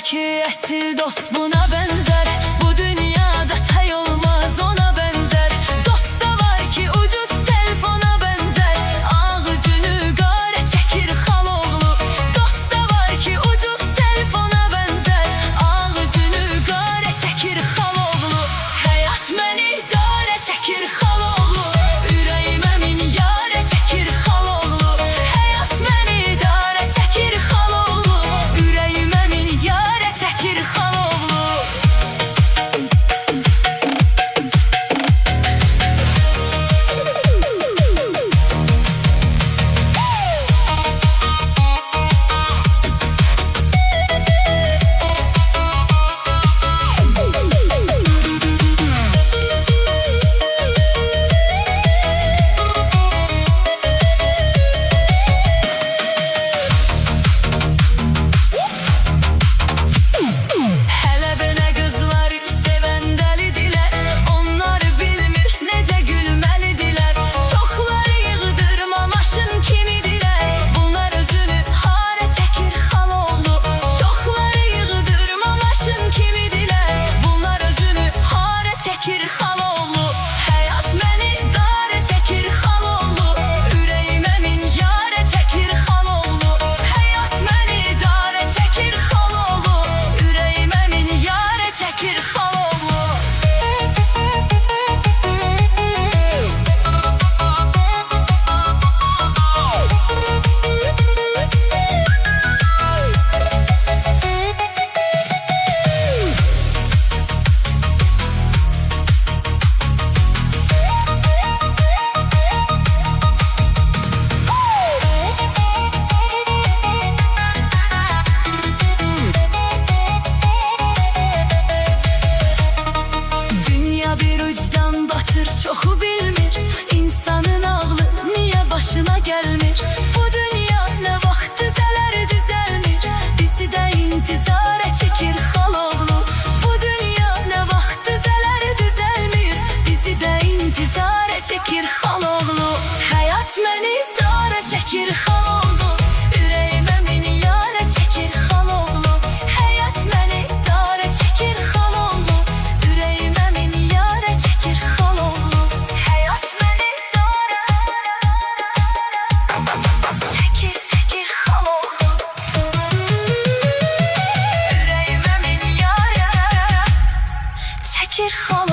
ki esil dost buna benzer. Bu dünyada tay olmaz ona benzer. Dost da var ki ucuz telefona benzer. Ağzını gare çekir haloğlu. Dost da var ki ucuz telefona benzer. Ağzını gare çekir haloğlu. Hayat məni dare çekir haloğlu. Ürəyimə min yare çekir haloğlu. Hayat məni dare çekir haloğlu. Ürəyimə min yare çekir haloğlu. Hələ belə qızlar sevən dəlidilər. Onlar bilmir necə gülməlidirlər. Çoxları yığdırma maşın kimidirlər. Bunlar özünü hara çəkir haloğlu. Çoxları yığdırma maşın kimidirlər. Bunlar özünü hara çəkir haloğlu. Hayat məni dara çəkir haloğlu. Ürəyimə min yara çəkir haloğlu. Hayat məni dara çəkir haloğlu. Ürəyimə min yara çəkir haloğlu. Dünya bir ucdan batır çoxu bilmir. İnsanın ağlı niyə başına gəlmir? Bu dünya nə vaxt düzələr düzəlmir. Bizi də intizara çəkir haloğlu. Bu dünya nə vaxt düzələr düzəlmir. Bizi də intizara çəkir haloğlu. Hayat məni dara çəkir haloğlu. Ürəyimə min yara çəkir haloğlu. Hayat məni dara çəkir haloğlu. Ürəyimə min yara çəkir haloğlu. Hayat məni dara çəkir haloğlu. Ürəyimə min yara çəkir haloğlu.